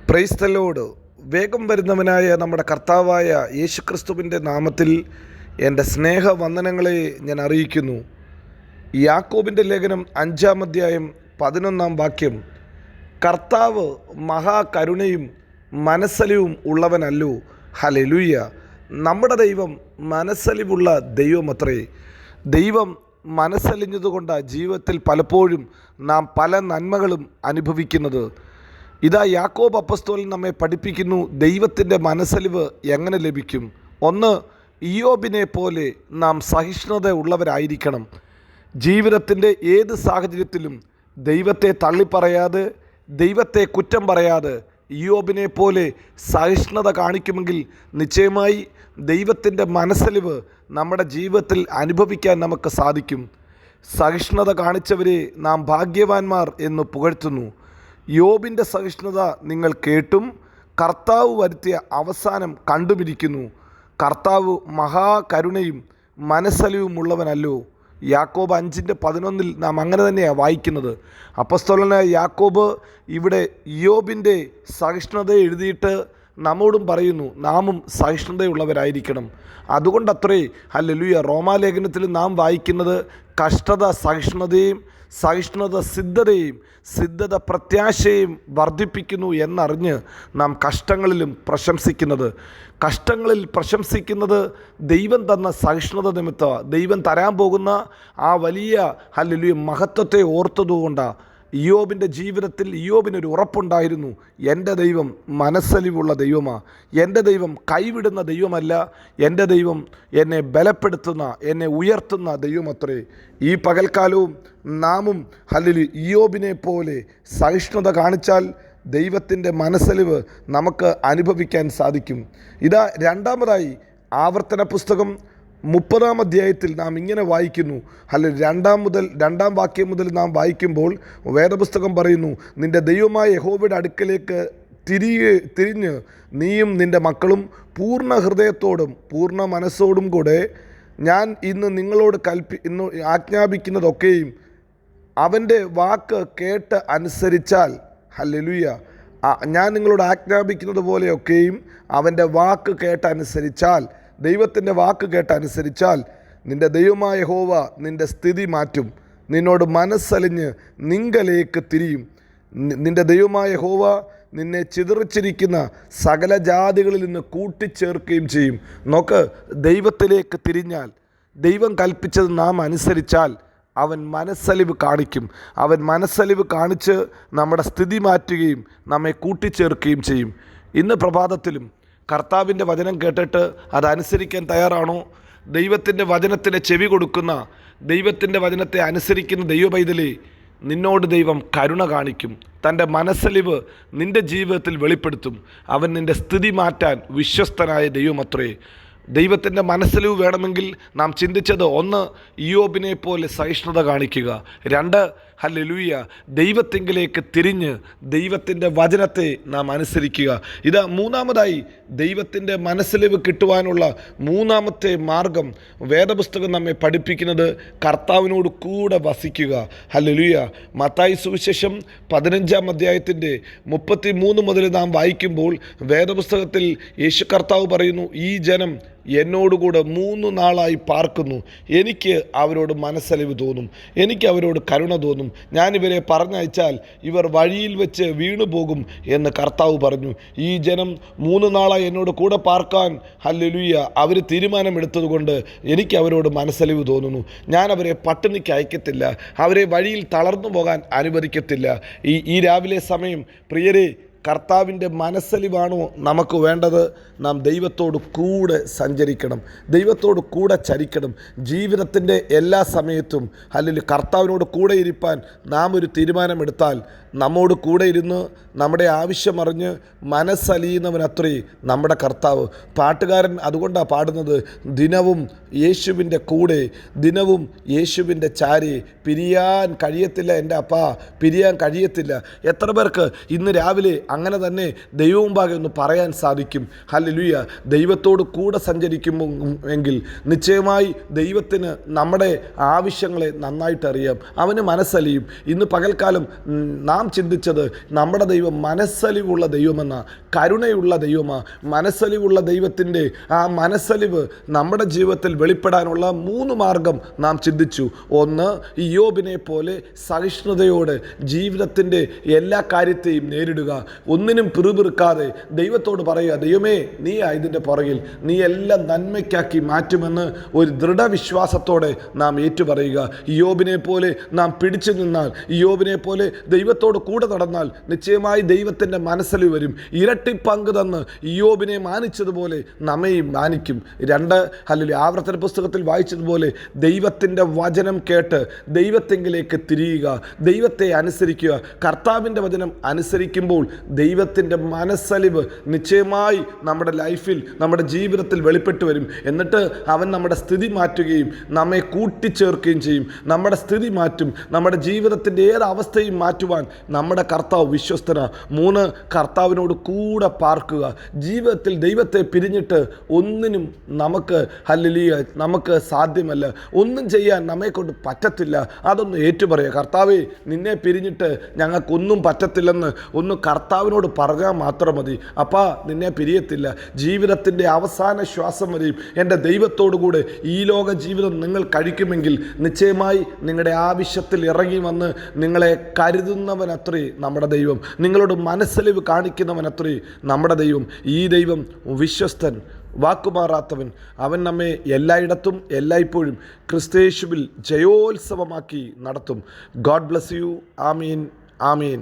Praise the Lord. വേഗം വരുന്നവനായ നമ്മുടെ കർത്താവായ യേശുക്രിസ്തുവിൻ്റെ നാമത്തിൽ എൻ്റെ സ്നേഹവന്ദനങ്ങളെ ഞാൻ അറിയിക്കുന്നു. യാക്കോബിൻ്റെ ലേഖനം 5-ാം അധ്യായം 11-ാം വാക്യം, കർത്താവ് മഹാകരുണയും മനസ്സലിവും ഉള്ളവനല്ലോ. ഹല്ലേലൂയ. നമ്മുടെ ദൈവം മനസ്സലിവുള്ള ദൈവമത്രേ. ദൈവം മനസ്സലിഞ്ഞതുകൊണ്ട് ജീവിതത്തിൽ പലപ്പോഴും നാം പല നന്മകളും അനുഭവിക്കുന്നത്. ഇതാ യാക്കോബ് അപ്പസ്തോലൻ നമ്മെ പഠിപ്പിക്കുന്നു ദൈവത്തിൻ്റെ മനസ്സലിവ് എങ്ങനെ ലഭിക്കും. ഒന്ന്, ഇയ്യോബിനെ പോലെ നാം സഹിഷ്ണുത ഉള്ളവരായിരിക്കണം. ജീവിതത്തിൻ്റെ ഏത് സാഹചര്യത്തിലും ദൈവത്തെ തള്ളിപ്പറയാതെ, ദൈവത്തെ കുറ്റം പറയാതെ ഇയ്യോബിനെ പോലെ സഹിഷ്ണുത കാണിക്കുമെങ്കിൽ നിശ്ചയമായി ദൈവത്തിൻ്റെ മനസ്സലിവ് നമ്മുടെ ജീവിതത്തിൽ അനുഭവിക്കാൻ നമുക്ക് സാധിക്കും. സഹിഷ്ണുത കാണിച്ചവരെ നാം ഭാഗ്യവാന്മാർ എന്ന് പുകഴ്ത്തുന്നു. യോബിൻ്റെ സഹിഷ്ണുത നിങ്ങൾ കേട്ടും കർത്താവ് വരുത്തിയ അവസാനം കണ്ടുപിടിക്കുന്നു. കർത്താവ് മഹാകരുണയും മനസ്സലിവുമുള്ളവനല്ലോ. യാക്കോബ് 5:11 നാം അങ്ങനെ തന്നെയാണ് വായിക്കുന്നത്. അപ്പസ്തോലനായ യാക്കോബ് ഇവിടെ ഇയ്യോബിൻ്റെ സഹിഷ്ണുത എഴുതിയിട്ട് നമ്മോടും പറയുന്നു നാമും സഹിഷ്ണുതയുള്ളവരായിരിക്കണം. അതുകൊണ്ടത്രേ ഹല്ലേലൂയ റോമാലേഖനത്തിൽ നാം വായിക്കുന്നത് കഷ്ടത സഹിഷ്ണുതയും, സഹിഷ്ണുത സിദ്ധതയും, സിദ്ധത പ്രത്യാശയും വർദ്ധിപ്പിക്കുന്നു എന്നറിഞ്ഞ് നാം കഷ്ടങ്ങളിലും പ്രശംസിക്കുന്നത്. കഷ്ടങ്ങളിൽ പ്രശംസിക്കുന്നത് ദൈവം തന്ന സഹിഷ്ണുത നിമിത്തമാണ്. ദൈവം തരാൻ പോകുന്ന ആ വലിയ ഹല്ലേലൂയ മഹത്വത്തെ ഓർത്തതുകൊണ്ടാണ്. ഇയ്യോബിൻ്റെ ജീവിതത്തിൽ ഇയ്യോബിനൊരു ഉറപ്പുണ്ടായിരുന്നു, എൻ്റെ ദൈവം മനസ്സലിവുള്ള ദൈവമാണ്, എൻ്റെ ദൈവം കൈവിടുന്ന ദൈവമല്ല, എൻ്റെ ദൈവം എന്നെ ബലപ്പെടുത്തുന്ന, എന്നെ ഉയർത്തുന്ന ദൈവമത്രേ. ഈ പകൽക്കാലവും നാമും ഹല്ലേലൂയ ഇയ്യോബിനെ പോലെ സഹിഷ്ണുത കാണിച്ചാൽ ദൈവത്തിൻ്റെ മനസ്സലിവ് നമുക്ക് അനുഭവിക്കാൻ സാധിക്കും. ഇതാ രണ്ടാമതായി ആവർത്തന പുസ്തകം 30-ാം അധ്യായത്തിൽ നാം ഇങ്ങനെ വായിക്കുന്നു. അല്ലെങ്കിൽ 2-ാം വാക്യം മുതൽ നാം വായിക്കുമ്പോൾ വേദപുസ്തകം പറയുന്നു, നിൻ്റെ ദൈവമായ യഹോവയുടെ അടുക്കലേക്ക് തിരിഞ്ഞ് നീയും നിൻ്റെ മക്കളും പൂർണ്ണ ഹൃദയത്തോടും പൂർണ്ണ മനസ്സോടും കൂടെ ഞാൻ ഇന്ന് നിങ്ങളോട് ആജ്ഞാപിക്കുന്നതൊക്കെയും അവൻ്റെ വാക്ക് കേട്ട് അനുസരിച്ചാൽ, ഹല്ലേലൂയ, ഞാൻ നിങ്ങളോട് ആജ്ഞാപിക്കുന്നത് പോലെയൊക്കെയും അവൻ്റെ വാക്ക് കേട്ടനുസരിച്ചാൽ, ദൈവത്തിൻ്റെ വാക്ക് കേട്ടനുസരിച്ചാൽ നിൻ്റെ ദൈവമായ യഹോവ നിൻ്റെ സ്ഥിതി മാറ്റും, നിന്നോട് മനസ്സലിഞ്ഞ് നിങ്കലേക്ക് തിരിയും. നിൻ്റെ ദൈവമായ യഹോവ നിന്നെ ചിതറിച്ചിരിക്കുന്ന സകല ജാതികളിൽ നിന്ന് കൂട്ടിച്ചേർക്കുകയും ചെയ്യും. നോക്ക്, ദൈവത്തിലേക്ക് തിരിഞ്ഞാൽ, ദൈവം കൽപ്പിച്ചത് നാം അനുസരിച്ചാൽ അവൻ മനസ്സലിവ് കാണിക്കും. അവൻ മനസ്സലിവ് കാണിച്ച് നമ്മുടെ സ്ഥിതി മാറ്റുകയും നമ്മെ കൂട്ടിച്ചേർക്കുകയും ചെയ്യും. ഇന്ന് പ്രഭാതത്തിലും കർത്താവിൻ്റെ വചനം കേട്ടിട്ട് അതനുസരിക്കാൻ തയ്യാറാണോ? ദൈവത്തിൻ്റെ വചനത്തിന് ചെവി കൊടുക്കുന്ന, ദൈവത്തിൻ്റെ വചനത്തെ അനുസരിക്കുന്ന ദൈവപൈതലേ, നിന്നോട് ദൈവം കരുണ കാണിക്കും. തൻ്റെ മനസ്സലിവ് നിൻ്റെ ജീവിതത്തിൽ വെളിപ്പെടുത്തും. അവൻ നിൻ്റെ സ്ഥിതി മാറ്റാൻ വിശ്വസ്തനായ ദൈവമത്രേ. ദൈവത്തിൻ്റെ മനസ്സലിവ് വേണമെങ്കിൽ നാം ചിന്തിച്ചത്, 1, ഇയ്യോബിനെ പോലെ സഹിഷ്ണുത കാണിക്കുക. 2, ഹല്ലേലൂയ, ദൈവത്തിങ്കിലേക്ക് തിരിഞ്ഞ് ദൈവത്തിൻ്റെ വചനത്തെ നാം അനുസരിക്കുക. ഇത് മൂന്നാമതായി ദൈവത്തിൻ്റെ മനസ്സലിവ് കിട്ടുവാനുള്ള മൂന്നാമത്തെ മാർഗം വേദപുസ്തകം നമ്മെ പഠിപ്പിക്കുന്നത് കർത്താവിനോട് കൂടെ വസിക്കുക. ഹല്ലേലൂയ. മത്തായി സുവിശേഷം 15-ാം അധ്യായത്തിൻ്റെ 33 മുതൽ നാം വായിക്കുമ്പോൾ വേദപുസ്തകത്തിൽ യേശു കർത്താവ് പറയുന്നു, ഈ ജനം എന്നോടുകൂടെ 3 നാളായി പാർക്കുന്നു, എനിക്ക് അവരോട് മനസ്സലിവ് തോന്നും, എനിക്ക് അവരോട് കരുണ തോന്നും, ഞാനിവരെ പറഞ്ഞയച്ചാൽ ഇവർ വഴിയിൽ വെച്ച് വീണുപോകും എന്ന് കർത്താവ് പറഞ്ഞു. ഈ ജനം 3 നാളായി എന്നോട് കൂടെ പാർക്കാൻ ഹല്ലേലൂയ അവർ തീരുമാനമെടുത്തതുകൊണ്ട് എനിക്ക് അവരോട് മനസ്സലിവ് തോന്നുന്നു. ഞാൻ അവരെ പട്ടിണിക്ക് അയക്കത്തില്ല, അവരെ വഴിയിൽ തളർന്നു പോകാൻ അനുവദിക്കത്തില്ല. ഈ രാവിലെ സമയം പ്രിയരെ, കർത്താവിൻ്റെ മനസ്സലിവാണോ നമുക്ക് വേണ്ടത്? നാം ദൈവത്തോട് കൂടെ സഞ്ചരിക്കണം, ദൈവത്തോട് കൂടെ ചരിക്കണം. ജീവിതത്തിൻ്റെ എല്ലാ സമയത്തും അല്ലെങ്കിൽ കർത്താവിനോട് കൂടെ ഇരിപ്പാൻ നാം ഒരു തീരുമാനമെടുത്താൽ നമ്മോട് കൂടെ ഇരുന്ന് നമ്മുടെ ആവശ്യമറിഞ്ഞ് മനസ്സലിയുന്നവനത്രേ നമ്മുടെ കർത്താവ്. പാട്ടുകാരൻ അതുകൊണ്ടാണ് പാടുന്നത്, ദിനവും യേശുവിൻ്റെ കൂടെ, ദിനവും യേശുവിൻ്റെ ചാരി, പിരിയാൻ കഴിയത്തില്ല എൻ്റെ അപ്പാ, പിരിയാൻ കഴിയത്തില്ല. എത്ര പേർക്ക് ഇന്ന് രാവിലെ അങ്ങനെ തന്നെ ദൈവമുമ്പാകെ ഒന്ന് പറയാൻ സാധിക്കും. ഹല്ലേലൂയ. ദൈവത്തോട് കൂടെ സഞ്ചരിക്കുമ്പോൾ എങ്കിൽ നിശ്ചയമായി ദൈവത്തിന് നമ്മുടെ ആവശ്യങ്ങളെ നന്നായിട്ടറിയാം. അവന് മനസ്സലിയും. ഇന്ന് പകൽക്കാലം നാം ചിന്തിച്ചത് നമ്മുടെ ദൈവം മനസ്സലിവുള്ള ദൈവമെന്ന, കരുണയുള്ള ദൈവമാണ്. മനസ്സലിവുള്ള ദൈവത്തിൻ്റെ ആ മനസ്സലിവ് നമ്മുടെ ജീവിതത്തിൽ വെളിപ്പെടാനുള്ള 3 മാർഗം നാം ചിന്തിച്ചു. ഒന്ന്, ഇയ്യോബിനെ പോലെ സഹിഷ്ണുതയോടെ ജീവിതത്തിൻ്റെ എല്ലാ കാര്യത്തെയും നേരിടുക. ഒന്നിനും പിറുപിറുക്കാതെ ദൈവത്തോട് പറയുക, ദൈവമേ നീ ഇതിൻ്റെ പുറകിൽ, നീ എല്ലാം നന്മയ്ക്കാക്കി മാറ്റുമെന്ന് ഒരു ദൃഢവിശ്വാസത്തോടെ നാം ഏറ്റുപറയുക. ഇയ്യോബിനെ പോലെ നാം പിടിച്ചു നിന്നാൽ, ഇയ്യോബിനെ പോലെ ദൈവത്തോട് കൂടെ നടന്നാൽ നിശ്ചയമായി ദൈവത്തിൻ്റെ മനസ്സലിവ് വരും. ഇരട്ടി പങ്ക് തന്ന് ഇയ്യോബിനെ മാനിച്ചതുപോലെ നമ്മയും മാനിക്കും. 2 ഹല്ലേലൂയ. ആവർത്തന പുസ്തകത്തിൽ വായിച്ചതുപോലെ ദൈവത്തിൻ്റെ വചനം കേട്ട് ദൈവത്തെങ്കിലേക്ക് തിരിയുക, ദൈവത്തെ അനുസരിക്കുക. കർത്താവിൻ്റെ വചനം അനുസരിക്കുമ്പോൾ ദൈവത്തിൻ്റെ മനസ്സലിവ് നിശ്ചയമായി നമ്മുടെ ലൈഫിൽ, നമ്മുടെ ജീവിതത്തിൽ വെളിപ്പെട്ടു വരും. എന്നിട്ട് അവൻ നമ്മുടെ സ്ഥിതി മാറ്റുകയും നമ്മെ കൂട്ടിച്ചേർക്കുകയും ചെയ്യും. നമ്മുടെ സ്ഥിതി മാറ്റും. നമ്മുടെ ജീവിതത്തിൻ്റെ ഏത് അവസ്ഥയും മാറ്റുവാൻ നമ്മുടെ കർത്താവ് വിശ്വസ്തനാ. 3, കർത്താവിനോട് കൂടെ പാർക്കുക. ജീവിതത്തിൽ ദൈവത്തെ പിരിഞ്ഞിട്ട് ഒന്നിനും നമുക്ക് ഹല്ലേലൂയ നമുക്ക് സാധ്യമല്ല. ഒന്നും ചെയ്യാൻ നമ്മെക്കൊണ്ട് പറ്റത്തില്ല. അതൊന്ന് ഏറ്റുപറയുക. കർത്താവേ, നിന്നെ പിരിഞ്ഞിട്ട് ഞങ്ങൾക്കൊന്നും പറ്റത്തില്ലെന്ന് ഒന്ന് കർത്താവിനോട് പറഞ്ഞാൽ മാത്രം മതി. അപ്പാ, നിന്നെ പിരിയത്തില്ല. ജീവിതത്തിൻ്റെ അവസാന ശ്വാസം വരെയും എൻ്റെ ദൈവത്തോടുകൂടെ ഈ ലോക ജീവിതം നിങ്ങൾ കഴിക്കുമെങ്കിൽ നിശ്ചയമായി നിങ്ങളുടെ ആവശ്യത്തിൽ ഇറങ്ങി വന്ന് നിങ്ങളെ കരുതുന്നവനത്രേ നമ്മുടെ ദൈവം. നിങ്ങളോട് മനസ്സലിവ് കാണിക്കുന്നവനത്രേ നമ്മുടെ ദൈവം. ഈ ദൈവം വിശ്വസ്തൻ, വാക്കുമാറാത്തവൻ. അവൻ നമ്മെ എല്ലായിടത്തും എല്ലായ്പ്പോഴും ക്രിസ്തയേശുവിൽ ജയോത്സവമാക്കി നടത്തും. God bless you. Amin, Amin.